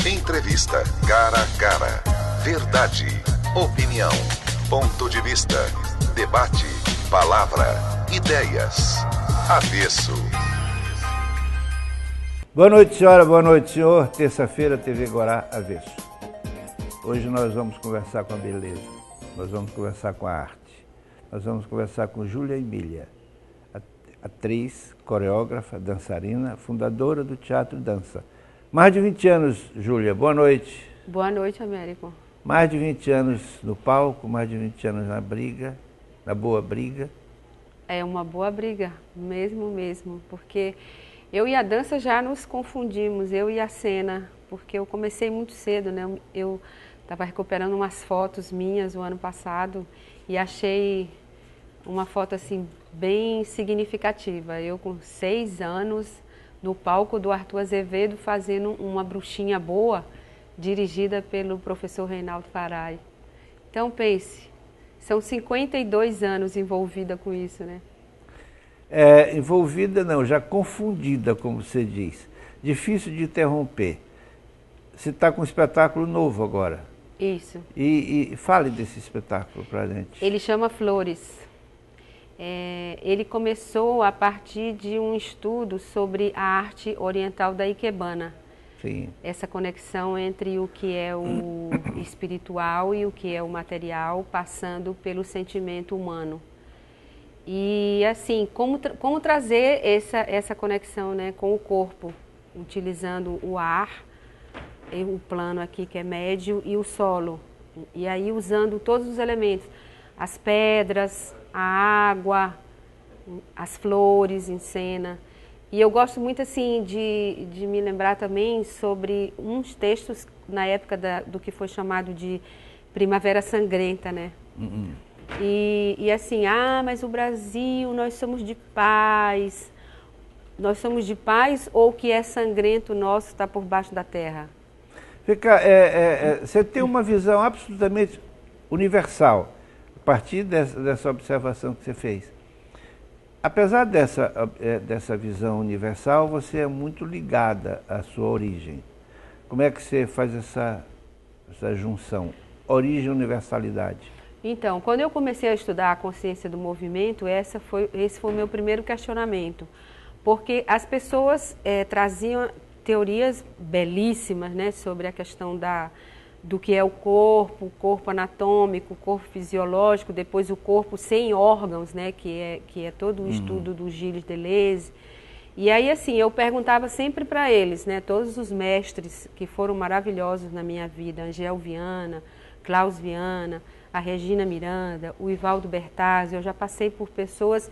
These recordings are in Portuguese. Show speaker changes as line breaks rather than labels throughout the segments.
Entrevista cara a cara. Verdade, opinião, ponto de vista, debate, palavra, ideias. Avesso.
Boa noite, senhora, boa noite, senhor. Terça-feira, TV Guará, Avesso. Hoje nós vamos conversar com a beleza, nós vamos conversar com a arte, nós vamos conversar com Júlia Emília, atriz, coreógrafa, dançarina, fundadora do Teatro Dança. Mais de 20 anos, Júlia, boa noite.
Boa noite, Américo.
Mais de 20 anos no palco, mais de 20 anos na briga, na boa briga.
É uma boa briga, mesmo, porque eu e a dança já nos confundimos, eu e a cena, porque eu comecei muito cedo, né? Eu estava recuperando umas fotos minhas o ano passado e achei uma foto assim bem significativa. Eu com 6 anos no palco do Arthur Azevedo fazendo uma bruxinha boa, dirigida pelo professor Reinaldo Farai. Então pense, são 52 anos envolvida com isso, né?
Envolvida não, já confundida, como você diz. Difícil de interromper. Você está com um espetáculo novo agora.
Isso.
E fale desse espetáculo para a gente.
Ele chama Flores. Ele começou a partir de um estudo sobre a arte oriental da Ikebana.
Sim.
Essa conexão entre o que é o espiritual e o que é o material, passando pelo sentimento humano. E assim, como trazer essa conexão, né, com o corpo, utilizando o ar, o plano aqui que é médio e o solo. E aí usando todos os elementos, as pedras, a água, as flores em cena. E eu gosto muito assim de me lembrar também sobre uns textos na época do que foi chamado de Primavera Sangrenta, né? E assim, mas o Brasil, nós somos de paz. Nós somos de paz ou o que é sangrento nosso está por baixo da terra?
Você tem uma visão absolutamente universal, a partir dessa observação que você fez. Apesar dessa visão universal, você é muito ligada à sua origem. Como é que você faz essa junção? Origem e universalidade.
Então, quando eu comecei a estudar a consciência do movimento, esse foi o meu primeiro questionamento. Porque as pessoas traziam teorias belíssimas, né, sobre a questão do que é o corpo anatômico, o corpo fisiológico, depois o corpo sem órgãos, né, que é todo o estudo do Gilles Deleuze. E aí, assim, eu perguntava sempre para eles, né, todos os mestres que foram maravilhosos na minha vida, Angel Viana, Klaus Viana, a Regina Miranda, o Ivaldo Bertazzi. Eu já passei por pessoas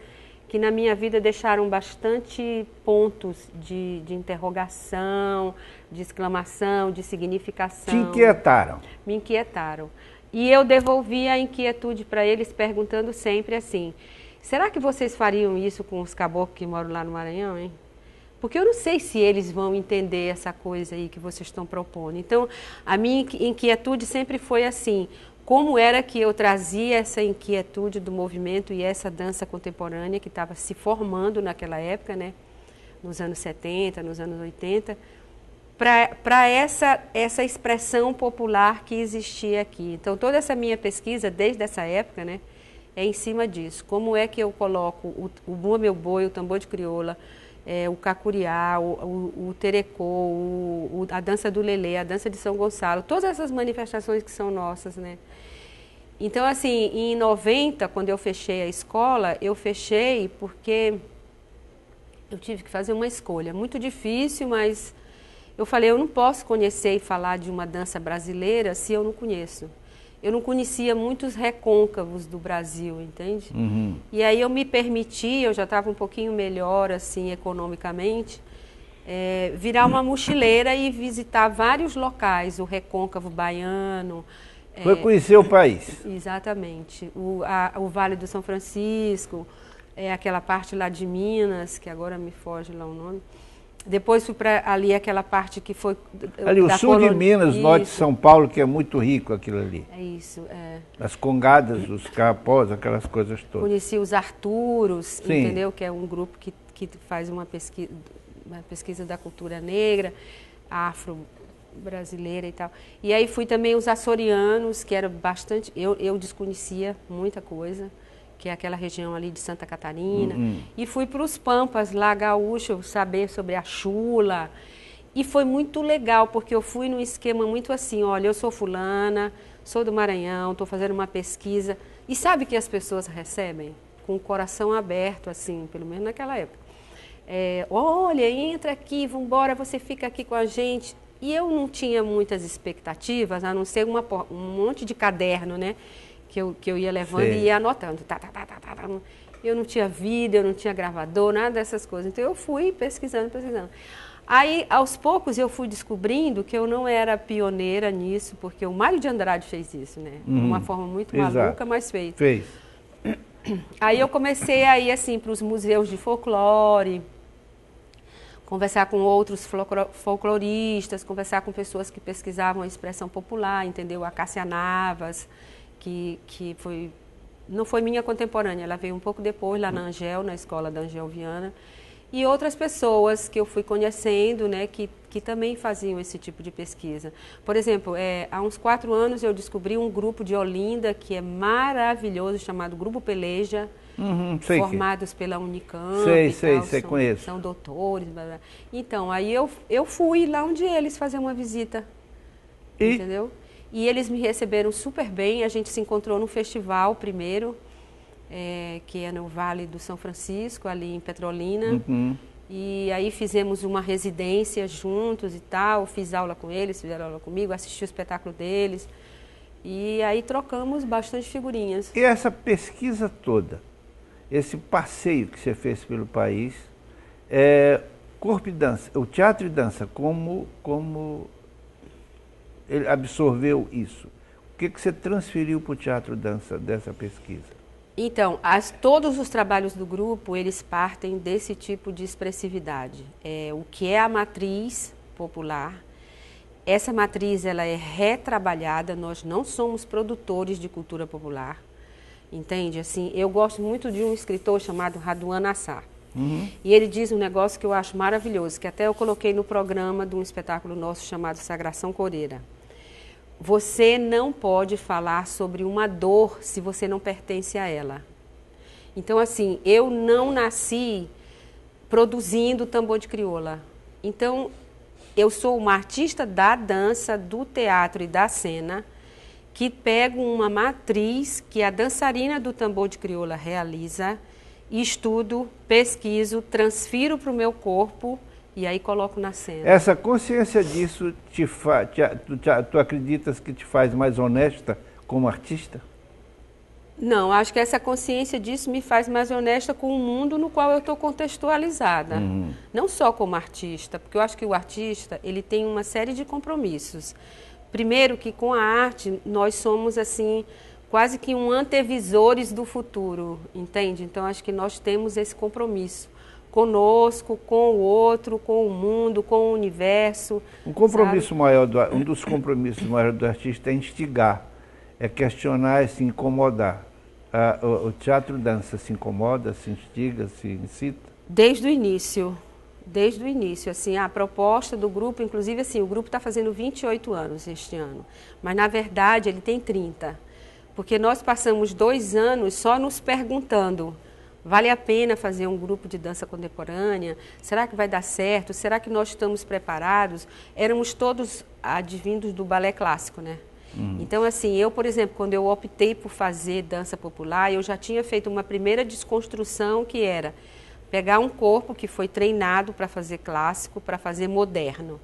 que na minha vida deixaram bastante pontos de interrogação, de exclamação, de significação.
Te inquietaram?
Me inquietaram. E eu devolvi a inquietude para eles perguntando sempre assim, será que vocês fariam isso com os caboclos que moram lá no Maranhão, hein? Porque eu não sei se eles vão entender essa coisa aí que vocês estão propondo. Então, a minha inquietude sempre foi assim, como era que eu trazia essa inquietude do movimento e essa dança contemporânea que estava se formando naquela época, né, nos anos 70, nos anos 80, para essa expressão popular que existia aqui. Então, toda essa minha pesquisa, desde essa época, né, é em cima disso. Como é que eu coloco o bumba meu boi, o tambor de crioula, o cacuriá, o terecô, a dança do lelê, a dança de São Gonçalo, todas essas manifestações que são nossas, né? Então, assim, em 90, quando eu fechei a escola, eu fechei porque eu tive que fazer uma escolha muito difícil, mas eu falei, eu não posso conhecer e falar de uma dança brasileira se eu não conheço. Eu não conhecia muitos recôncavos do Brasil, entende? E aí eu me permiti, eu já estava um pouquinho melhor, assim, economicamente, virar uma mochileira e visitar vários locais, o recôncavo baiano.
Foi conhecer o país.
Exatamente. O Vale do São Francisco, aquela parte lá de Minas, que agora me foge lá o nome. Depois fui para ali aquela parte que foi...
Ali o sul de Minas, norte de São Paulo, que é muito rico aquilo ali.
É isso,
As congadas, os carapós, aquelas coisas todas.
Conheci os Arturos,
Sim.
Entendeu? Que é um grupo que faz uma pesquisa da cultura negra, brasileira e tal. E aí fui também os açorianos, que era bastante... Eu desconhecia muita coisa, que é aquela região ali de Santa Catarina. E fui para os Pampas, lá gaúcho, saber sobre a chula. E foi muito legal, porque eu fui num esquema muito assim, olha, eu sou fulana, sou do Maranhão, estou fazendo uma pesquisa. E sabe que as pessoas recebem? Com o coração aberto, assim, pelo menos naquela época. Olha, entra aqui, vamos embora, você fica aqui com a gente. E eu não tinha muitas expectativas, a não ser um monte de caderno, né? Que eu ia levando e ia anotando. Eu não tinha vídeo, eu não tinha gravador, nada dessas coisas. Então eu fui pesquisando. Aí, aos poucos, eu fui descobrindo que eu não era pioneira nisso, porque o Mário de Andrade fez isso, né? De uma forma muito maluca, mas fez. Aí eu comecei a ir assim, para os museus de folclore, conversar com outros folcloristas, conversar com pessoas que pesquisavam a expressão popular, entendeu? A Cássia Navas, que não foi minha contemporânea, ela veio um pouco depois, lá na Angel, na escola da Angel Viana. E outras pessoas que eu fui conhecendo, né, que também faziam esse tipo de pesquisa. Por exemplo, há uns 4 anos eu descobri um grupo de Olinda que é maravilhoso, chamado Grupo Peleja, formados pela Unicamp.
Conheço.
São doutores. Blá, blá. Então, aí eu fui lá onde eles fazer uma visita, entendeu? E eles me receberam super bem, a gente se encontrou no festival primeiro, que é no Vale do São Francisco, ali em Petrolina. E aí fizemos uma residência juntos e tal, fiz aula com eles, fizeram aula comigo, assisti o espetáculo deles. E aí trocamos bastante figurinhas.
E essa pesquisa toda, esse passeio que você fez pelo país, corpo e dança, o teatro e dança, como ele absorveu isso? O que você transferiu para o teatro e dança dessa pesquisa?
Então, todos os trabalhos do grupo, eles partem desse tipo de expressividade. O que é a matriz popular, essa matriz ela é retrabalhada, nós não somos produtores de cultura popular, entende? Assim, eu gosto muito de um escritor chamado Raduan Nassar. E ele diz um negócio que eu acho maravilhoso, que até eu coloquei no programa de um espetáculo nosso chamado Sagração Coreira. Você não pode falar sobre uma dor se você não pertence a ela. Então, assim, eu não nasci produzindo tambor de crioula. Então, eu sou uma artista da dança, do teatro e da cena, que pego uma matriz que a dançarina do tambor de crioula realiza, estudo, pesquiso, transfiro para o meu corpo e aí coloco na cena.
Essa consciência disso, tu acreditas que te faz mais honesta como artista?
Não, acho que essa consciência disso me faz mais honesta com o mundo no qual eu estou contextualizada. Não só como artista, porque eu acho que o artista ele tem uma série de compromissos. Primeiro que com a arte nós somos assim quase que antevisores do futuro, entende? Então acho que nós temos esse compromisso conosco, com o outro, com o mundo, com o universo.
Um compromisso maior, um dos compromissos maiores do artista é instigar, é questionar e se incomodar. O teatro dança se incomoda, se instiga, se incita?
Desde o início, assim, a proposta do grupo, inclusive assim, o grupo está fazendo 28 anos este ano, mas na verdade ele tem 30, porque nós passamos 2 anos só nos perguntando: vale a pena fazer um grupo de dança contemporânea? Será que vai dar certo? Será que nós estamos preparados? Éramos todos advindos do balé clássico, né? Então, assim, eu, por exemplo, quando eu optei por fazer dança popular, eu já tinha feito uma primeira desconstrução que era pegar um corpo que foi treinado para fazer clássico, para fazer moderno.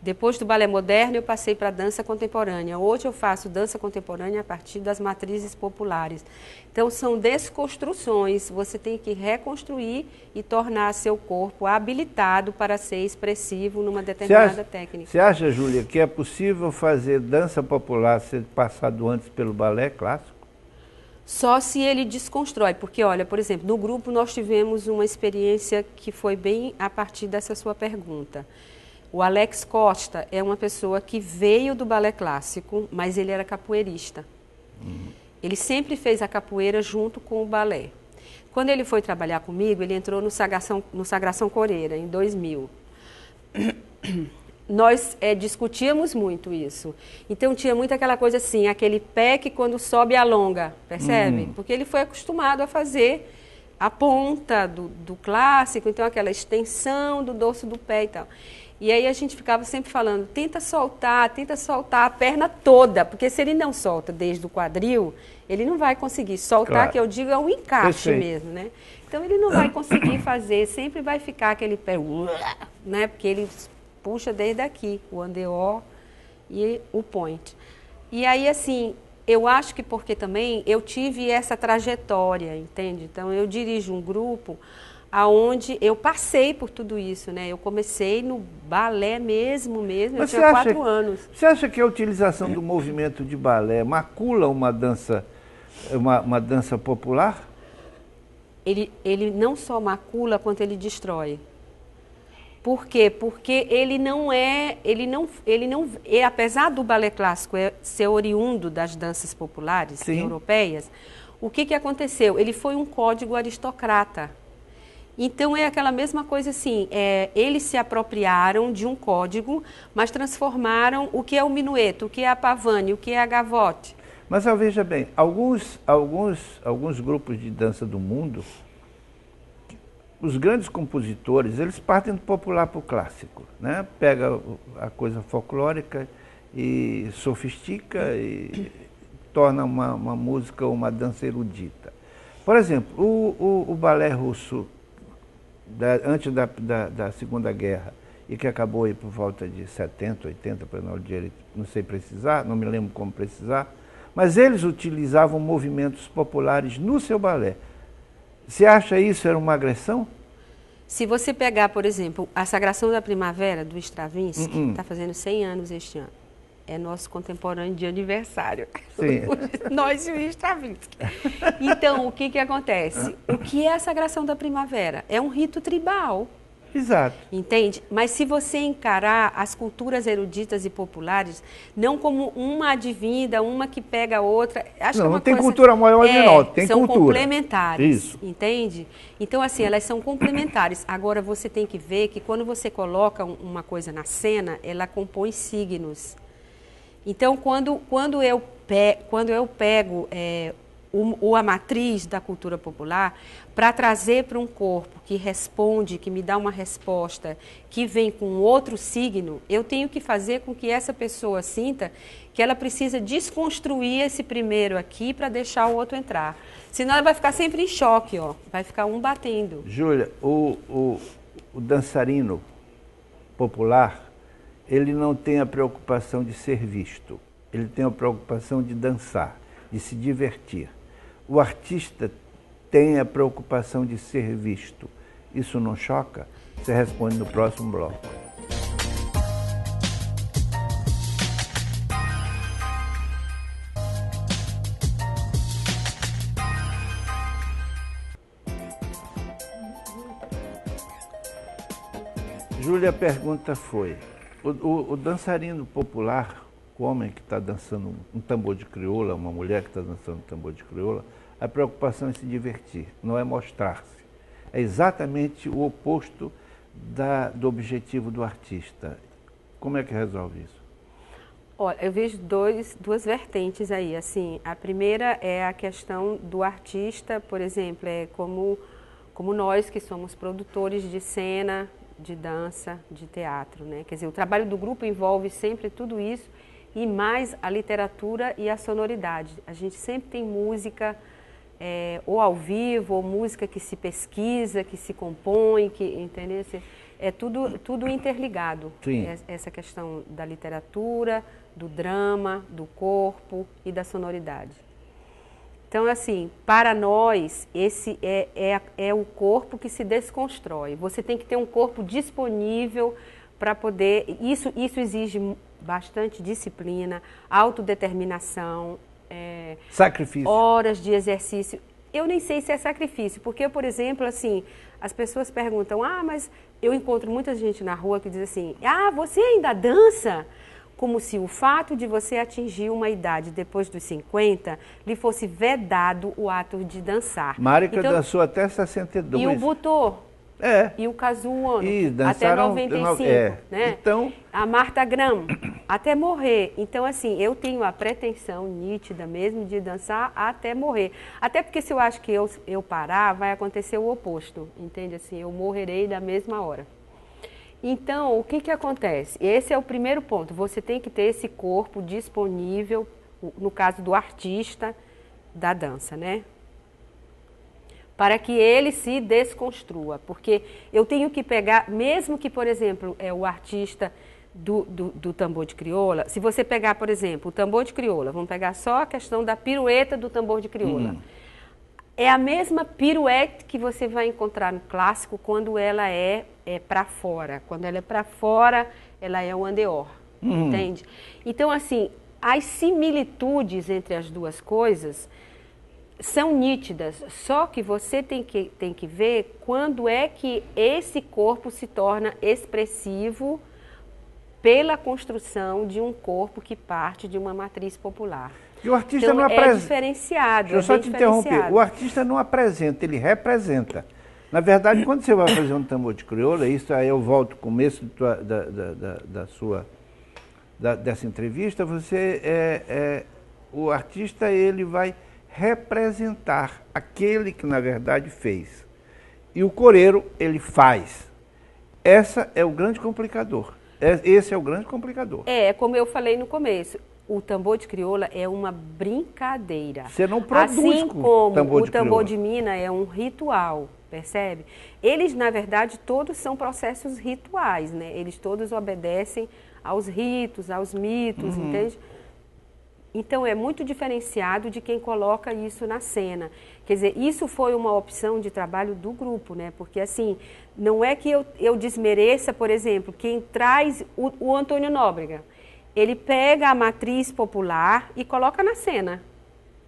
Depois do balé moderno, eu passei para a dança contemporânea. Hoje eu faço dança contemporânea a partir das matrizes populares. Então, são desconstruções. Você tem que reconstruir e tornar seu corpo habilitado para ser expressivo numa determinada técnica.
Você acha, Júlia, que é possível fazer dança popular ser passado antes pelo balé clássico?
Só se ele desconstrói. Porque, olha, por exemplo, no grupo nós tivemos uma experiência que foi bem a partir dessa sua pergunta. O Alex Costa é uma pessoa que veio do balé clássico, mas ele era capoeirista. Ele sempre fez a capoeira junto com o balé. Quando ele foi trabalhar comigo, ele entrou no Sagração Coreira, em 2000. nós discutíamos muito isso. Então tinha muito aquela coisa assim, aquele pé que quando sobe alonga, percebe? Porque ele foi acostumado a fazer a ponta do clássico, então aquela extensão do dorso do pé e tal. E aí a gente ficava sempre falando, tenta soltar a perna toda, porque se ele não solta desde o quadril, ele não vai conseguir soltar, claro. Que eu digo é um encaixe mesmo, né? Então ele não vai conseguir fazer, sempre vai ficar aquele pé, né? Porque ele puxa desde aqui, o andeor e o point. E aí, assim, eu acho que porque também eu tive essa trajetória, entende? Então, eu dirijo um grupo aonde eu passei por tudo isso, né? Eu comecei no balé mesmo, eu tinha 4 anos.
Você acha que a utilização do movimento de balé macula uma dança popular?
Ele não só macula, quanto ele destrói. Por quê? Porque apesar do balé clássico ser oriundo das danças populares europeias, o que aconteceu? Ele foi um código aristocrata. Então é aquela mesma coisa assim, eles se apropriaram de um código, mas transformaram o que é o minueto, o que é a pavane, o que é a gavotte.
Mas veja bem, alguns grupos de dança do mundo, os grandes compositores, eles partem do popular para o clássico, né? Pega a coisa folclórica e sofistica e torna uma música, uma dança erudita. Por exemplo, o balé russo, antes da Segunda Guerra, e que acabou aí por volta de 70, 80, para não sei precisar, não me lembro como precisar, mas eles utilizavam movimentos populares no seu balé. Você acha isso era uma agressão?
Se você pegar, por exemplo, a Sagração da Primavera, do Stravinsky, está fazendo 100 anos este ano. É nosso contemporâneo de aniversário.
Sim.
Nós e o Stravinsky. Então, o que acontece? O que é a Sagração da Primavera? É um rito tribal.
Exato.
Entende? Mas se você encarar as culturas eruditas e populares, não como uma advinda, uma que pega a outra... Acho
não,
que
não tem cultura maior ou menor, tem
são
cultura.
São complementares,
isso.
Entende? Então, assim, elas são complementares. Agora, você tem que ver que quando você coloca uma coisa na cena, ela compõe signos. Então, quando eu pego a matriz da cultura popular para trazer para um corpo que responde, que me dá uma resposta, que vem com outro signo, eu tenho que fazer com que essa pessoa sinta que ela precisa desconstruir esse primeiro aqui para deixar o outro entrar. Senão ela vai ficar sempre em choque, vai ficar um batendo.
Júlia, o dançarino popular, ele não tem a preocupação de ser visto, ele tem a preocupação de dançar, de se divertir. O artista tem a preocupação de ser visto. Isso não choca? Você responde no próximo bloco. Júlia, a pergunta foi, o dançarino popular, o homem que está dançando um tambor de crioula, uma mulher que está dançando um tambor de crioula, a preocupação é se divertir, não é mostrar-se. É exatamente o oposto do objetivo do artista. Como é que resolve isso?
Olha, eu vejo duas vertentes aí. Assim, a primeira é a questão do artista, por exemplo, como nós que somos produtores de cena, de dança, de teatro, né? Quer dizer, o trabalho do grupo envolve sempre tudo isso e mais a literatura e a sonoridade. A gente sempre tem música ou ao vivo, ou música que se pesquisa, que se compõe, entendeu? É tudo interligado.
Sim.
Essa questão da literatura, do drama, do corpo e da sonoridade. Então, assim, para nós, esse é o corpo que se desconstrói. Você tem que ter um corpo disponível para poder... Isso exige bastante disciplina, autodeterminação,
sacrifício.
Horas de exercício. Eu nem sei se é sacrifício, porque, por exemplo, assim, as pessoas perguntam, mas eu encontro muita gente na rua que diz assim, você ainda dança? Como se o fato de você atingir uma idade depois dos 50 lhe fosse vedado o ato de dançar.
Márika dançou até 62.
E o Butô, e o Kazuo Ono,
e
até
dançaram
95, né?
Então,
a Martha Graham, até morrer. Então, assim, eu tenho a pretensão nítida mesmo de dançar até morrer. Até porque se eu acho que eu parar, vai acontecer o oposto, entende? Assim, eu morrerei da mesma hora. Então, o que acontece? Esse é o primeiro ponto, você tem que ter esse corpo disponível, no caso do artista da dança, né? Para que ele se desconstrua, porque eu tenho que pegar, mesmo que, por exemplo, o artista do tambor de crioula, se você pegar, por exemplo, o tambor de crioula, vamos pegar só a questão da pirueta do tambor de crioula. É a mesma pirueta que você vai encontrar no clássico quando ela é para fora. Quando ela é para fora, ela é o andeor, entende? Então, assim, as similitudes entre as duas coisas são nítidas, só que você tem que ver quando é que esse corpo se torna expressivo pela construção de um corpo que parte de uma matriz popular.
E o artista
então,
não apresenta.
É diferenciado.
Deixa eu só te interromper. O artista não apresenta, ele representa. Na verdade, quando você vai fazer um tambor de crioula, isso aí eu volto ao começo dessa entrevista, o artista ele vai representar aquele que na verdade fez. E o coreiro ele faz. Esse é o grande complicador. Esse é o grande complicador.
Como eu falei no começo, o tambor de crioula é uma brincadeira.
Você não produz
assim como
o
tambor de mina é um ritual, percebe? Eles, na verdade, todos são processos rituais, né? Eles todos obedecem aos ritos, aos mitos, entende? Então, é muito diferenciado de quem coloca isso na cena. Quer dizer, isso foi uma opção de trabalho do grupo, né? Porque, assim, não é que eu desmereça, por exemplo, quem traz o Antônio Nóbrega. Ele pega a matriz popular e coloca na cena.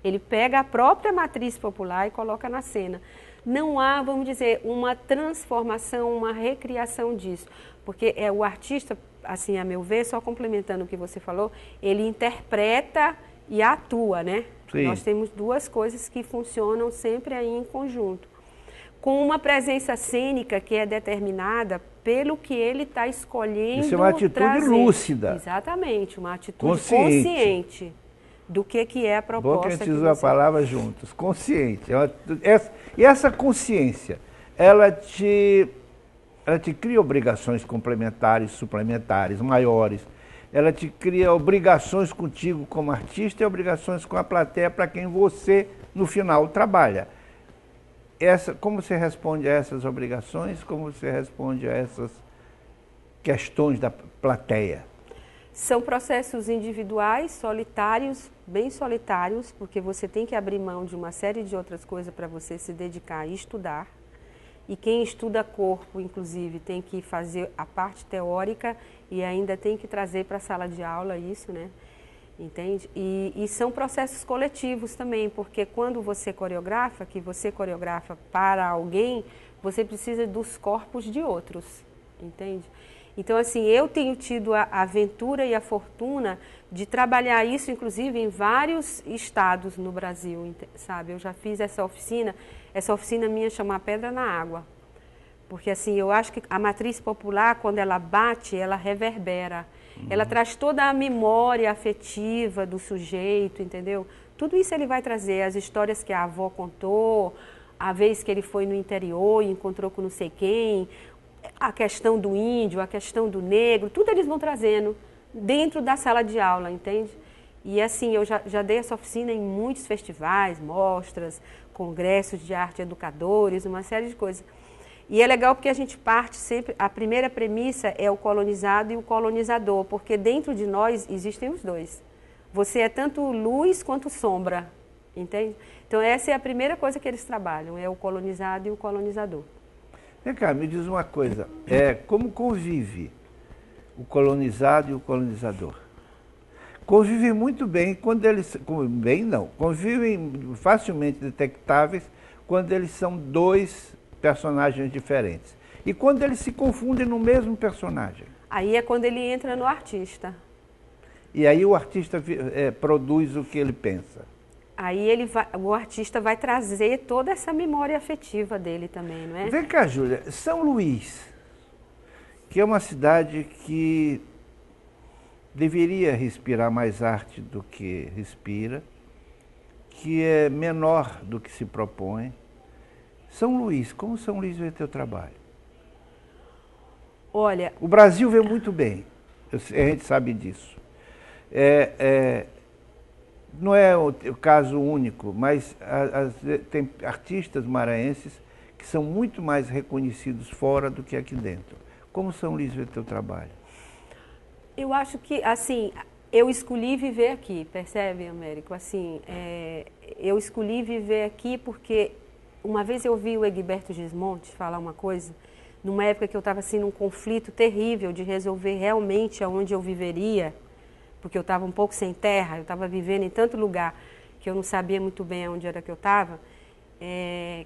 Ele pega a própria matriz popular e coloca na cena. Não há, vamos dizer, uma transformação, uma recriação disso. Porque o artista, assim, a meu ver, só complementando o que você falou, ele interpreta e atua, né?
Sim.
Nós temos duas coisas que funcionam sempre aí em conjunto. Com uma presença cênica que é determinada pelo que ele está escolhendo.
Isso é uma atitude
trazer.
Lúcida.
Exatamente, uma atitude consciente do que é a proposta.
Bom que a gente usou a palavra juntos, consciente. E essa consciência, ela te cria obrigações complementares, suplementares, maiores. Ela te cria obrigações contigo como artista e obrigações com a plateia para quem você, no final, trabalha. Como você responde a essas obrigações? Como você responde a essas questões da plateia?
São processos individuais, solitários, bem solitários, porque você tem que abrir mão de uma série de outras coisas para você se dedicar a estudar. E quem estuda corpo, inclusive, tem que fazer a parte teórica e ainda tem que trazer para a sala de aula isso, né? Entende? E são processos coletivos também, porque quando você coreografa, que você coreografa para alguém, você precisa dos corpos de outros, entende? Então, assim, eu tenho tido a aventura e a fortuna de trabalhar isso, inclusive, em vários estados no Brasil, sabe? Eu já fiz essa oficina minha chama Pedra na Água. Porque, assim, eu acho que a matriz popular, quando ela bate, ela reverbera. Ela traz toda a memória afetiva do sujeito, entendeu? Tudo isso ele vai trazer, as histórias que a avó contou, a vez que ele foi no interior e encontrou com não sei quem, a questão do índio, a questão do negro, tudo eles vão trazendo dentro da sala de aula, entende? E assim, eu já dei essa oficina em muitos festivais, mostras, congressos de arte educadores, uma série de coisas. E é legal porque a gente parte sempre, a primeira premissa é o colonizado e o colonizador, porque dentro de nós existem os dois. Você é tanto luz quanto sombra, entende? Então essa é a primeira coisa que eles trabalham, é o colonizado e o colonizador.
Vem cá, me diz uma coisa, como convive o colonizado e o colonizador? Convivem muito bem quando eles, convivem facilmente detectáveis quando eles são dois personagens diferentes. E quando eles se confundem no mesmo personagem?
Aí é quando ele entra no artista.
E aí o artista produz o que ele pensa.
Aí o artista vai trazer toda essa memória afetiva dele também, não é?
Vem cá, Júlia, São Luís, que é uma cidade que deveria respirar mais arte do que respira, que é menor do que se propõe. São Luís, como São Luís vê teu trabalho?
Olha...
O Brasil vê muito bem, a gente sabe disso. Não é o caso único, mas tem artistas maranhenses que são muito mais reconhecidos fora do que aqui dentro. Como São Luís vê teu trabalho?
Eu acho que, assim, eu escolhi viver aqui, percebe, Américo? Assim, eu escolhi viver aqui porque uma vez eu ouvi o Egberto Gismonti falar uma coisa, numa época que eu estava assim, num conflito terrível de resolver realmente aonde eu viveria, porque eu estava um pouco sem terra, eu estava vivendo em tanto lugar que eu não sabia muito bem onde era que eu estava,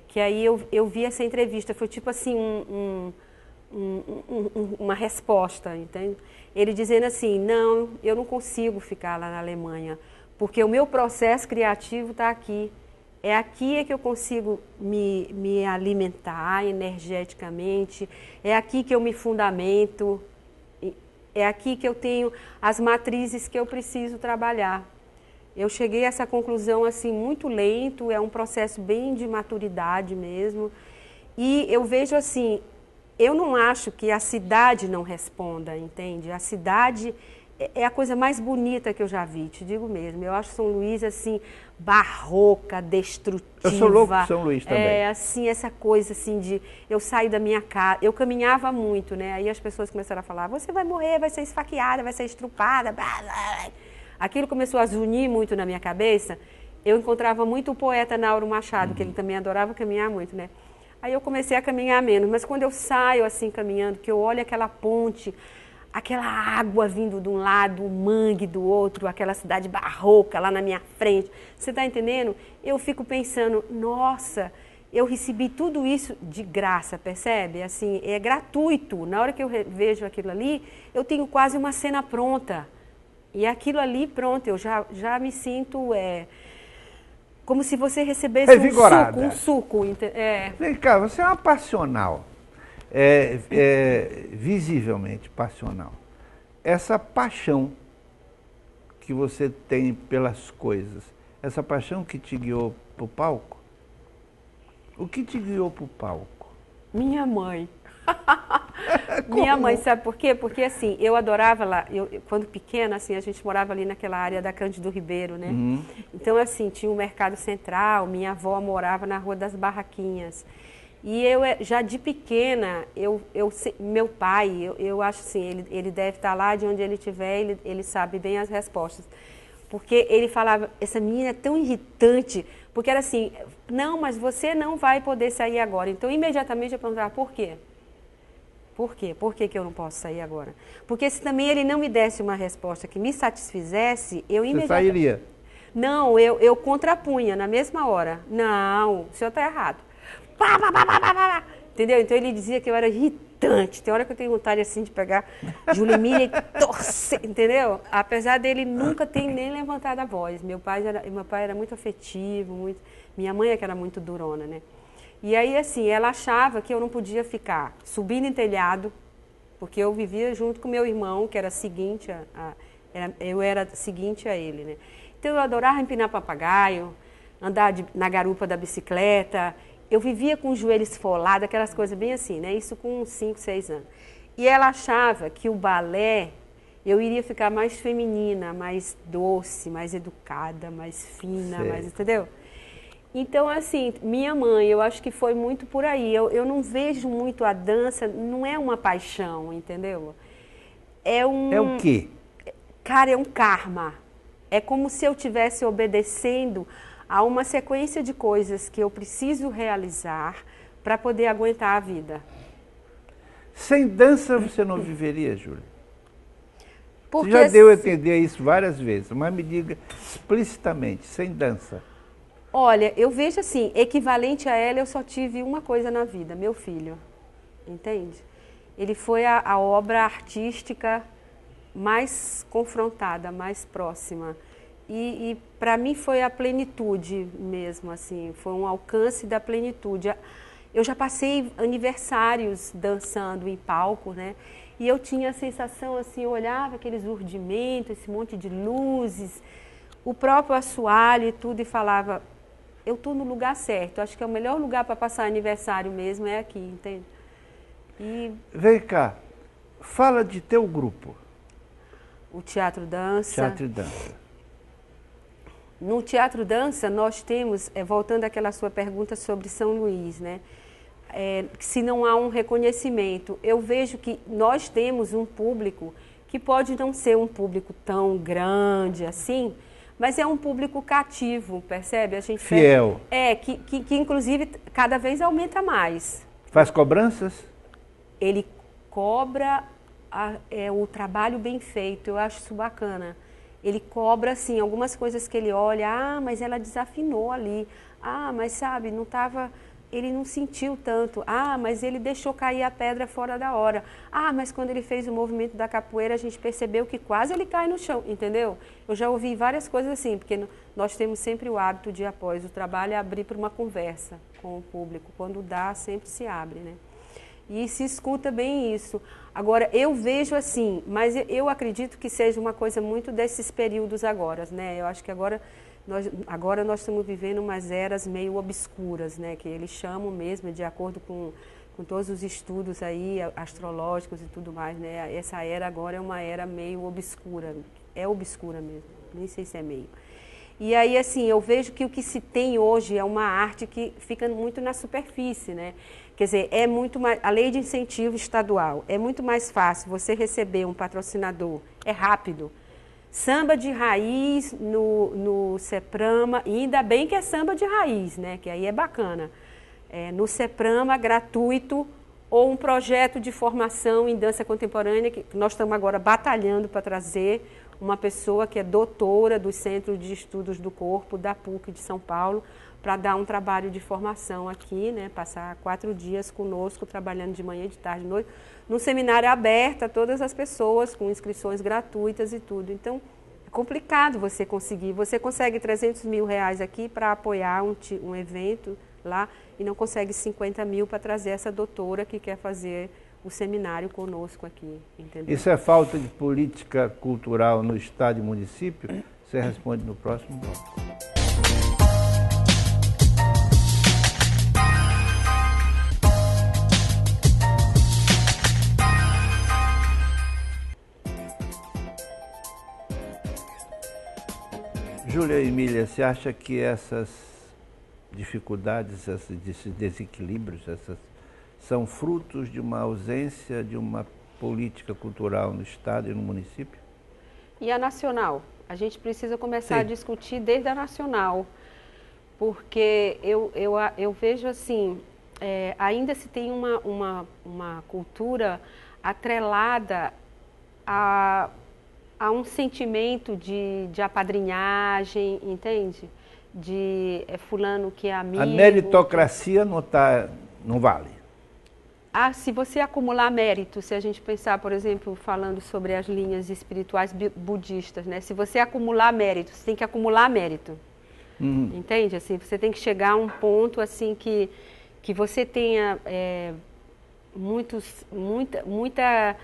que aí eu vi essa entrevista, foi tipo assim uma resposta, entende? Ele dizendo assim, não, eu não consigo ficar lá na Alemanha, porque o meu processo criativo está aqui. É aqui que eu consigo me alimentar energeticamente, é aqui que eu me fundamento, é aqui que eu tenho as matrizes que eu preciso trabalhar. Eu cheguei a essa conclusão assim muito lento, é um processo bem de maturidade mesmo. E eu vejo assim, eu não acho que a cidade não responda, entende? A cidade é a coisa mais bonita que eu já vi, te digo mesmo. Eu acho São Luís assim, barroca, destrutiva.
Eu sou louco de São Luís também.
É assim, essa coisa assim de eu sair da minha casa, eu caminhava muito, né? Aí as pessoas começaram a falar, você vai morrer, vai ser esfaqueada, vai ser estrupada, blá, blá, blá. Aquilo começou a zunir muito na minha cabeça. Eu encontrava muito o poeta Nauro Machado, que ele também adorava caminhar muito, né? Aí eu comecei a caminhar menos, mas quando eu saio assim caminhando, que eu olho aquela ponte, aquela água vindo de um lado, o mangue do outro, aquela cidade barroca lá na minha frente, você está entendendo? Eu fico pensando, nossa, eu recebi tudo isso de graça, percebe? Assim, é gratuito. Na hora que eu vejo aquilo ali, eu tenho quase uma cena pronta. E aquilo ali, pronto, eu já me sinto... como se você recebesse um suco.
Vem cá, você é uma passional, visivelmente passional. Essa paixão que você tem pelas coisas, essa paixão que te guiou para o palco, o que te guiou para o palco?
Minha mãe. Minha mãe, sabe por quê? Porque assim, eu adorava lá, quando pequena, assim, a gente morava ali naquela área da Cândido Ribeiro, né?
Uhum.
Então, assim, tinha o Mercado Central, minha avó morava na Rua das Barraquinhas. E eu, já de pequena, meu pai, eu acho assim, ele deve estar lá de onde ele estiver, ele sabe bem as respostas. Porque ele falava, essa menina é tão irritante, porque era assim, não, mas você não vai poder sair agora. Então, imediatamente eu perguntava, por quê? Por quê? Por que eu não posso sair agora? Porque se também ele não me desse uma resposta que me satisfizesse, eu imediatamente...
Você sairia?
Não, eu contrapunha na mesma hora. Não, o senhor está errado. Pá, pá, pá, pá, pá, pá. Entendeu? Então ele dizia que eu era irritante. Tem hora que eu tenho vontade assim de pegar Júlia Emília e torcer, entendeu? Apesar dele nunca ter nem levantado a voz. Meu pai era muito afetivo, minha mãe é que era muito durona, né? E aí, assim, ela achava que eu não podia ficar subindo em telhado, porque eu vivia junto com meu irmão, que era seguinte eu era seguinte a ele, né? Então, eu adorava empinar papagaio, andar na garupa da bicicleta. Eu vivia com os joelhos esfolados, aquelas coisas bem assim, né? Isso com 5, 6 anos. E ela achava que o balé, eu iria ficar mais feminina, mais doce, mais educada, mais fina, mais, entendeu? Então, assim, minha mãe, eu acho que foi muito por aí. Eu não vejo muito a dança, não é uma paixão, entendeu?
É o quê?
Cara, é um karma. É como se eu estivesse obedecendo a uma sequência de coisas que eu preciso realizar para poder aguentar a vida.
Sem dança você não viveria, Júlia?
Porque
você já deu a entender isso várias vezes, mas me diga explicitamente, sem dança.
Olha, eu vejo assim, equivalente a ela, eu só tive uma coisa na vida, meu filho, entende? Ele foi a obra artística mais confrontada, mais próxima. E para mim foi a plenitude mesmo, assim, foi um alcance da plenitude. Eu já passei aniversários dançando em palco, né? E eu tinha a sensação, assim, eu olhava aqueles urdimentos, esse monte de luzes, o próprio assoalho e tudo, e falava, eu estou no lugar certo, acho que é o melhor lugar para passar aniversário mesmo é aqui, entende? E
Vem cá, fala de teu grupo.
o Teatro Dança.
Teatro e Dança.
No Teatro Dança, nós temos, voltando àquela sua pergunta sobre São Luís, né? Se não há um reconhecimento, eu vejo que nós temos um público que pode não ser um público tão grande assim, mas é um público cativo, percebe? A gente
Fiel.
Que inclusive cada vez aumenta mais.
Faz cobranças?
Ele cobra o trabalho bem feito, eu acho isso bacana. Ele cobra, assim, algumas coisas que ele olha, mas ela desafinou ali, mas sabe, não estava... Ele não sentiu tanto. Mas ele deixou cair a pedra fora da hora. Mas quando ele fez o movimento da capoeira, a gente percebeu que quase ele cai no chão, entendeu? Eu já ouvi várias coisas assim, porque nós temos sempre o hábito de, após o trabalho, abrir para uma conversa com o público. Quando dá, sempre se abre, né? E se escuta bem isso. Agora, eu vejo assim, mas eu acredito que seja uma coisa muito desses períodos agora, né? Eu acho que agora nós estamos vivendo umas eras meio obscuras, né? Que eles chamam mesmo, de acordo com todos os estudos aí, astrológicos e tudo mais, né? Essa era agora é uma era meio obscura, é obscura mesmo, nem sei se é meio. E aí, assim, eu vejo que o que se tem hoje é uma arte que fica muito na superfície, né? Quer dizer, é muito mais, a lei de incentivo estadual, é muito mais fácil você receber um patrocinador, é rápido. Samba de raiz no CEPRAMA, e ainda bem que é samba de raiz, né? Que aí é bacana. No CEPRAMA, gratuito, ou um projeto de formação em dança contemporânea, que nós estamos agora batalhando para trazer uma pessoa que é doutora do Centro de Estudos do Corpo, da PUC de São Paulo, para dar um trabalho de formação aqui, né? Passar 4 dias conosco, trabalhando de manhã, de tarde, de noite, num seminário aberto a todas as pessoas, com inscrições gratuitas e tudo. Então, é complicado você conseguir. Você consegue 300 mil reais aqui para apoiar um evento lá e não consegue 50 mil para trazer essa doutora que quer fazer o seminário conosco aqui, entendeu?
Isso é falta de política cultural no estado e município? Você responde no próximo bloco. Júlia e Emília, você acha que essas dificuldades, esses desequilíbrios, são frutos de uma ausência de uma política cultural no estado e no município?
E a nacional? A gente precisa começar a discutir desde a nacional, porque eu vejo assim, ainda se tem uma cultura atrelada a um sentimento de apadrinhagem, entende? De fulano que é amigo.
A meritocracia não vale.
Se você acumular mérito, se a gente pensar, por exemplo, falando sobre as linhas espirituais budistas, né? Se você acumular mérito, você tem que acumular mérito. Entende? Assim, você tem que chegar a um ponto assim que você tenha muita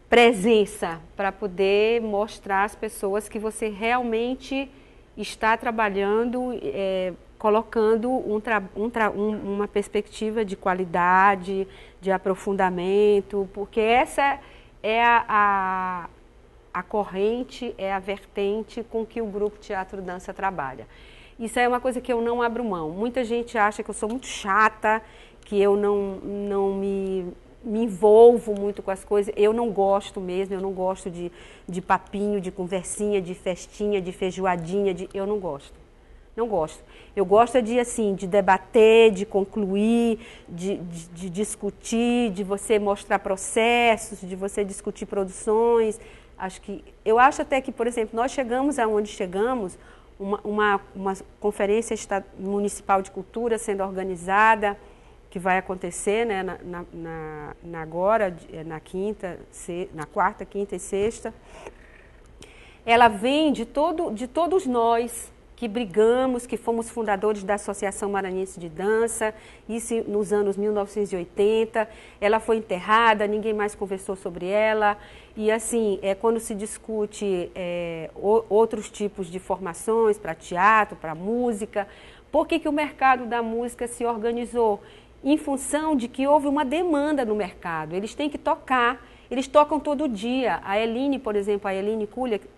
presença para poder mostrar às pessoas que você realmente está trabalhando, colocando uma perspectiva de qualidade, de aprofundamento, porque essa é a corrente, é a vertente com que o Grupo Teatro Dança trabalha. Isso é uma coisa que eu não abro mão. Muita gente acha que eu sou muito chata, que eu não me envolvo muito com as coisas. Eu não gosto mesmo, eu não gosto de papinho, de conversinha, de festinha, de feijoadinha, eu não gosto. Não gosto. Eu gosto de debater, de concluir, de discutir, de você mostrar processos, de você discutir produções. Eu acho até que, por exemplo, nós chegamos aonde chegamos, uma conferência municipal de cultura sendo organizada, que vai acontecer, né, agora, na quarta, quinta e sexta. ela vem de todos nós que brigamos, que fomos fundadores da Associação Maranhense de Dança, isso nos anos 1980. Ela foi enterrada, ninguém mais conversou sobre ela. E assim, quando se discute outros tipos de formações para teatro, para música, por que o mercado da música se organizou? Em função de que houve uma demanda no mercado. Eles têm que tocar, eles tocam todo dia. A Eline, por exemplo, a Eline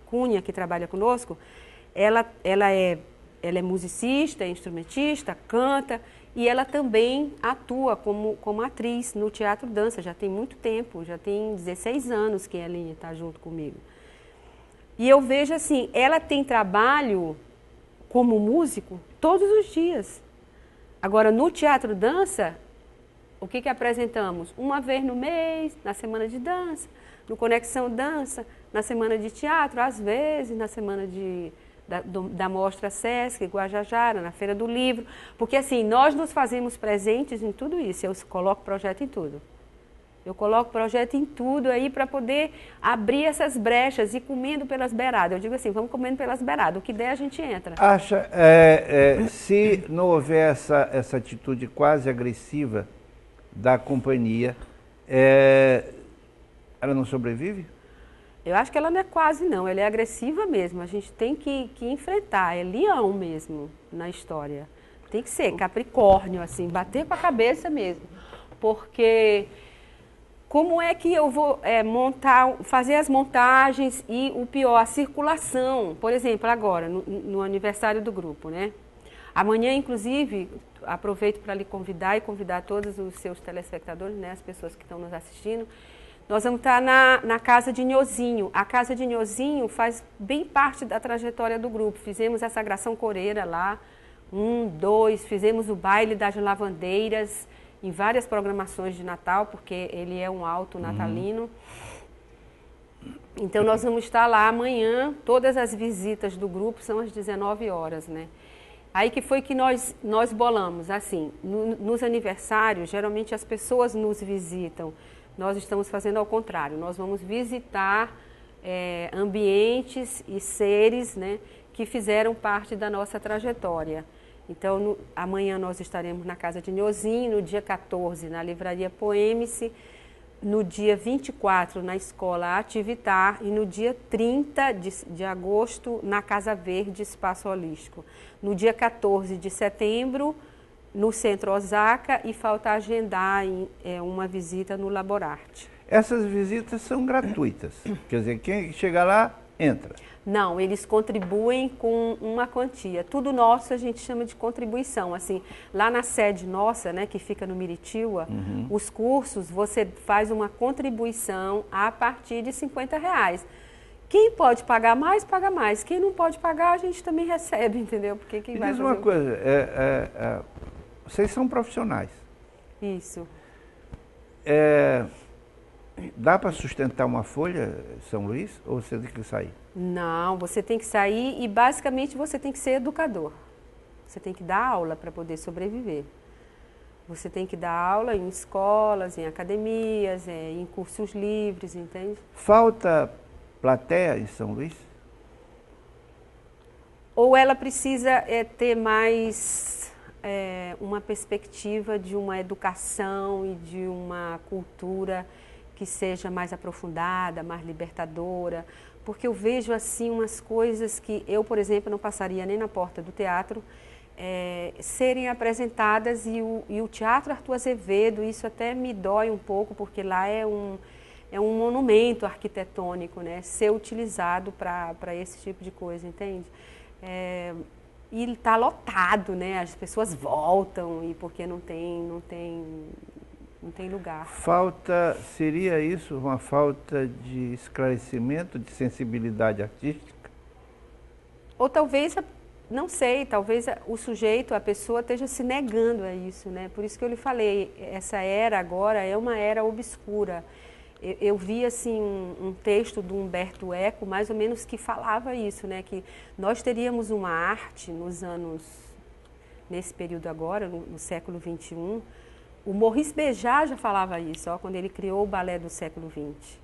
Cunha, que trabalha conosco, ela é musicista, é instrumentista, canta, e ela também atua como atriz no Teatro Dança, já tem muito tempo, já tem 16 anos que a Eline está junto comigo. E eu vejo assim, ela tem trabalho como músico todos os dias. Agora, no Teatro Dança, o que apresentamos? Uma vez no mês, na Semana de Dança, no Conexão Dança, na Semana de Teatro, às vezes, na Semana da Mostra Sesc, Guajajara, na Feira do Livro, porque assim, nós nos fazemos presentes em tudo isso, eu coloco projeto em tudo. Eu coloco projeto em tudo aí para poder abrir essas brechas e comendo pelas beiradas. Eu digo assim, vamos comendo pelas beiradas, o que der a gente entra.
Acha, se não houver essa atitude quase agressiva da companhia, ela não sobrevive?
Eu acho que ela não é quase não, ela é agressiva mesmo, a gente tem que enfrentar, é leão mesmo na história. Tem que ser Capricórnio, assim, bater com a cabeça mesmo, porque como é que eu vou fazer as montagens e o pior, a circulação, por exemplo, agora, no aniversário do grupo, né? Amanhã, inclusive, aproveito para lhe convidar e convidar todos os seus telespectadores, né, as pessoas que estão nos assistindo. Nós vamos estar na Casa de Nhozinho. A Casa de Nhozinho faz bem parte da trajetória do grupo. Fizemos a Sagração Coreira lá, 1, 2, fizemos o baile das lavandeiras em várias programações de Natal, porque ele é um alto natalino. Então nós vamos estar lá amanhã, todas as visitas do grupo são às 19 horas, né? Aí que foi que nós bolamos, assim, nos aniversários, geralmente as pessoas nos visitam. Nós estamos fazendo ao contrário, nós vamos visitar ambientes e seres, né, que fizeram parte da nossa trajetória. Então, amanhã nós estaremos na Casa de Nhozinho, no dia 14 na Livraria Poemice, no dia 24 na Escola Ativitar e no dia 30 de agosto na Casa Verde Espaço Holístico. No dia 14 de setembro no Centro Osaka e falta agendar uma visita no Laborarte.
Essas visitas são gratuitas, quer dizer, quem chega lá, entra.
Não, eles contribuem com uma quantia. Tudo nosso a gente chama de contribuição. Assim, lá na sede nossa, né, que fica no Miritiba, os cursos, você faz uma contribuição a partir de R$50. Quem pode pagar mais, paga mais. Quem não pode pagar, a gente também recebe, entendeu? Porque quem vai
diz
fazer
uma coisa, vocês são profissionais.
Isso.
Dá para sustentar uma folha, São Luís, ou você tem que sair?
Não, você tem que sair e basicamente você tem que ser educador. Você tem que dar aula para poder sobreviver. Você tem que dar aula em escolas, em academias, em cursos livres, entende?
Falta plateia em São Luís?
Ou ela precisa ter mais uma perspectiva de uma educação e de uma cultura que seja mais aprofundada, mais libertadora, porque eu vejo assim umas coisas que eu, por exemplo, não passaria nem na porta do teatro, serem apresentadas e o Teatro Arthur Azevedo, isso até me dói um pouco, porque lá é um monumento arquitetônico, né, ser utilizado para esse tipo de coisa, entende? E está lotado, né, as pessoas voltam e porque não tem lugar.
Seria isso uma falta de esclarecimento, de sensibilidade artística?
Ou talvez, não sei, talvez o sujeito, a pessoa esteja se negando a isso, né? Por isso que eu lhe falei, essa era agora é uma era obscura. Eu vi assim um texto do Humberto Eco, mais ou menos, que falava isso, né? Que nós teríamos uma arte nesse período agora, no século XXI. O Maurice Béjart já falava isso, quando ele criou o balé do século XX.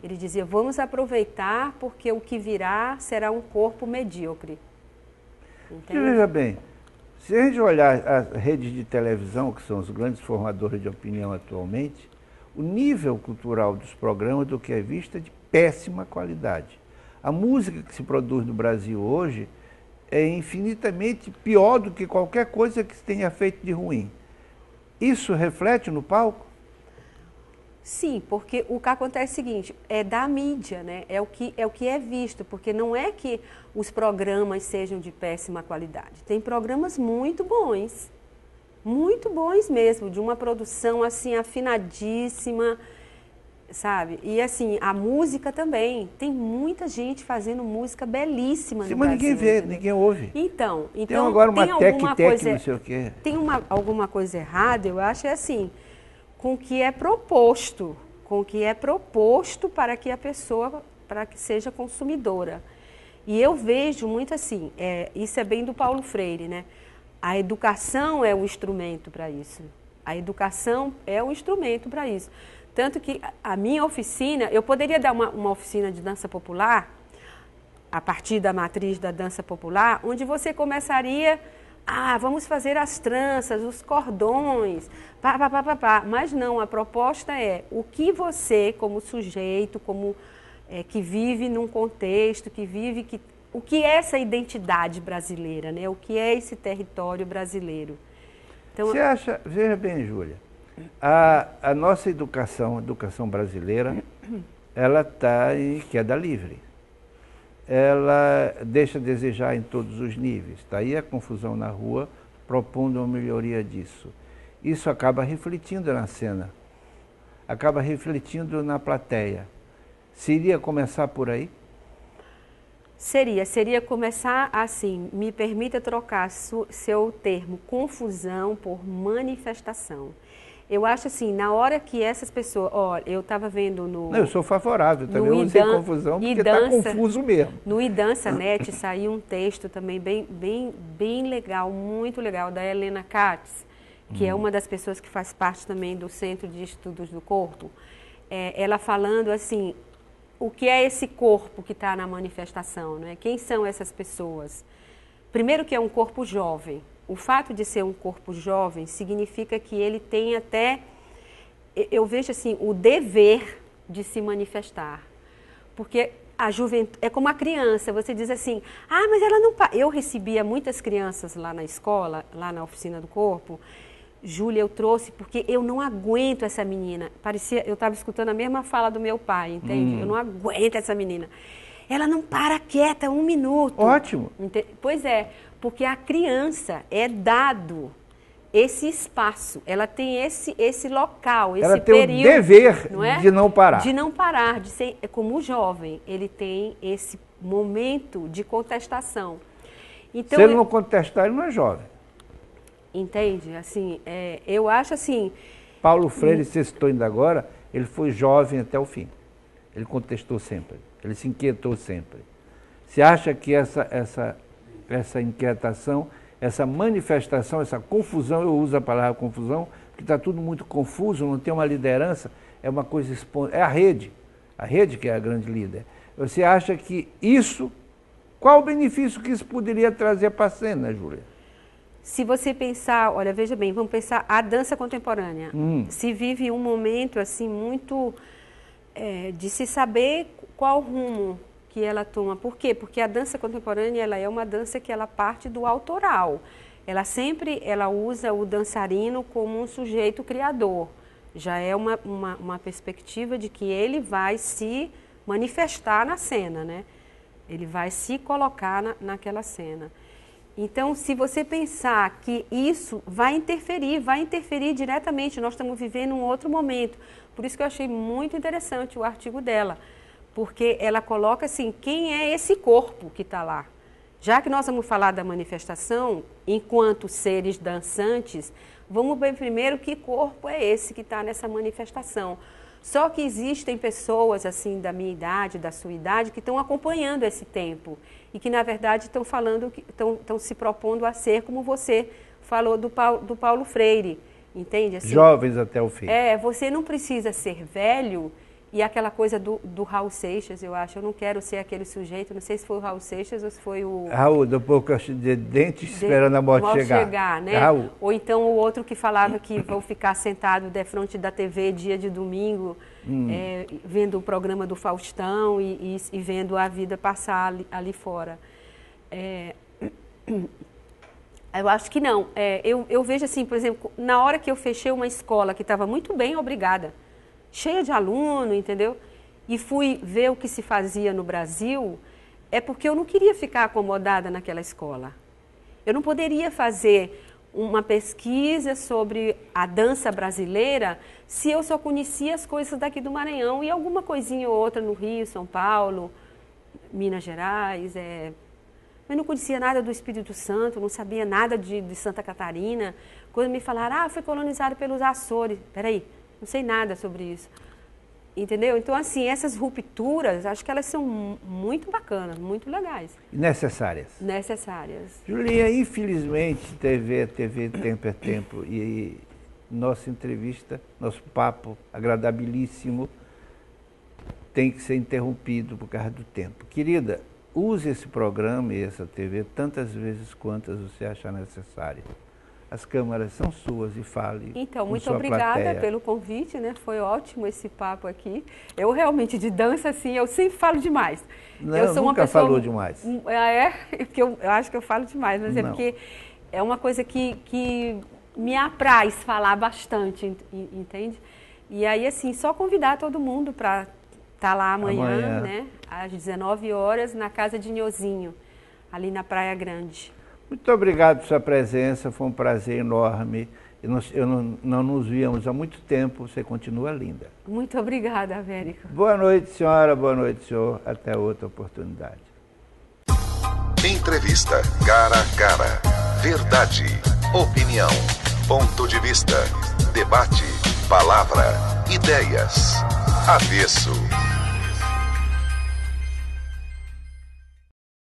Ele dizia, vamos aproveitar porque o que virá será um corpo medíocre.
Entende? Veja bem, se a gente olhar as redes de televisão, que são os grandes formadores de opinião atualmente, o nível cultural dos programas do que é visto é de péssima qualidade. A música que se produz no Brasil hoje é infinitamente pior do que qualquer coisa que se tenha feito de ruim. Isso reflete no palco?
Sim, porque o que acontece é o seguinte, é da mídia, né? É o que é visto, porque não é que os programas sejam de péssima qualidade. Tem programas muito bons mesmo, de uma produção assim afinadíssima, sabe? E assim, a música também, tem muita gente fazendo música belíssima no Brasil.
Mas ninguém vê, ninguém ouve.
Então
tem agora uma tec, não sei o quê.
Tem alguma coisa errada, eu acho, é assim, com o que é proposto, para que a pessoa, para que seja consumidora. E eu vejo muito assim, isso é bem do Paulo Freire, né? A educação é o instrumento para isso. A educação é o instrumento para isso. Tanto que a minha oficina, eu poderia dar uma oficina de dança popular, a partir da matriz da dança popular, onde você começaria, vamos fazer as tranças, os cordões, Mas não, a proposta é o que você, como sujeito, que vive num contexto, o que é essa identidade brasileira, né? O que é esse território brasileiro. Então,
você acha, veja bem, Júlia, a nossa educação brasileira, ela está em queda livre. Ela deixa a desejar em todos os níveis. Está aí a confusão na rua, propondo uma melhoria disso. Isso acaba refletindo na cena, acaba refletindo na plateia. Seria começar por aí?
Seria começar assim, me permita trocar seu termo confusão por manifestação. Eu acho assim, na hora que essas pessoas... eu estava vendo no...
Não, eu sou favorável, também usei confusão porque está confuso mesmo.
No iDança.net saiu um texto também bem legal, muito legal, da Helena Katz, que é uma das pessoas que faz parte também do Centro de Estudos do Corpo. Ela falando assim, o que é esse corpo que está na manifestação, né? Quem são essas pessoas? Primeiro que é um corpo jovem. O fato de ser um corpo jovem significa que ele tem até, eu vejo assim, o dever de se manifestar. Porque a juventude, é como a criança, você diz assim, mas ela não... Eu recebia muitas crianças lá na escola, lá na oficina do corpo. Júlia, eu trouxe porque eu não aguento essa menina. Eu estava escutando a mesma fala do meu pai, entende? Eu não aguento essa menina. Ela não para quieta 1 minuto.
Ótimo.
Pois é, porque a criança é dado esse espaço, ela tem esse local, esse período. Ela tem o dever, não é?
De não parar.
De não parar, de ser, como o jovem, ele tem esse momento de contestação. Então,
se ele não contestar, ele não é jovem.
Entende? Assim, eu acho assim...
Paulo Freire, você citou ainda agora, ele foi jovem até o fim. Ele contestou sempre, ele se inquietou sempre. Você acha que essa inquietação, essa manifestação, essa confusão, eu uso a palavra confusão, porque está tudo muito confuso, não tem uma liderança, é uma coisa espontânea, é a rede que é a grande líder. Você acha que isso, qual o benefício que isso poderia trazer para a cena, Júlia?
Se você pensar, olha, veja bem, vamos pensar a dança contemporânea. Se vive um momento assim muito de se saber qual rumo que ela toma. Por quê? Porque a dança contemporânea ela é uma dança que ela parte do autoral. Ela usa o dançarino como um sujeito criador. Já é uma perspectiva de que ele vai se manifestar na cena, né? Ele vai se colocar naquela cena. Então, se você pensar que isso vai interferir diretamente, nós estamos vivendo um outro momento. Por isso que eu achei muito interessante o artigo dela, porque ela coloca assim, quem é esse corpo que está lá? Já que nós vamos falar da manifestação, enquanto seres dançantes, vamos ver primeiro que corpo é esse que está nessa manifestação. Só que existem pessoas assim da minha idade, da sua idade, que estão acompanhando esse tempo e que, na verdade, estão se propondo a ser, como você falou do Paulo Freire, entende? Assim,
jovens até o fim.
Você não precisa ser velho E aquela coisa do Raul Seixas, eu acho. Eu não quero ser aquele sujeito, não sei se foi o Raul Seixas ou se foi o...
Raul, do pouco de dente esperando a morte chegar.
Né?
Raul.
Ou então o outro que falava que vão ficar sentado de frente da TV dia de domingo, vendo o programa do Faustão e vendo a vida passar ali fora. Eu acho que não. Eu vejo assim, por exemplo, na hora que eu fechei uma escola que estava muito bem, obrigada, cheia de aluno, entendeu? E fui ver o que se fazia no Brasil, é porque eu não queria ficar acomodada naquela escola. Eu não poderia fazer uma pesquisa sobre a dança brasileira se eu só conhecia as coisas daqui do Maranhão e alguma coisinha ou outra no Rio, São Paulo, Minas Gerais, eu não conhecia nada do Espírito Santo, não sabia nada de Santa Catarina. Quando me falaram, foi colonizado pelos Açores. Peraí, não sei nada sobre isso. Entendeu? Então, assim, essas rupturas, acho que elas são muito bacanas, muito legais.
E necessárias.
Necessárias.
Julinha, infelizmente, TV Tempo é Tempo. E nossa entrevista, nosso papo agradabilíssimo, tem que ser interrompido por causa do tempo. Querida, use esse programa e essa TV tantas vezes quantas você achar necessário. As câmaras são suas e fale.
Então,
com
muito
sua
obrigada
plateia.
pelo convite, né? Foi ótimo esse papo aqui. Eu realmente, de dança, assim, eu sempre falo demais.
Não,
eu sou uma
nunca
pessoa...
falou demais.
Porque eu acho que eu falo demais, mas é porque é uma coisa que me apraz falar bastante, entende? E aí, assim, só convidar todo mundo para estar lá amanhã, né? Às 19 horas, na casa de Nhozinho, ali na Praia Grande.
Muito obrigado por sua presença, foi um prazer enorme. Não nos víamos há muito tempo, você continua linda.
Muito obrigada, América.
Boa noite, senhora, boa noite, senhor. Até outra oportunidade.
Entrevista cara a cara. Verdade, opinião, ponto de vista, debate, palavra, ideias. Avesso.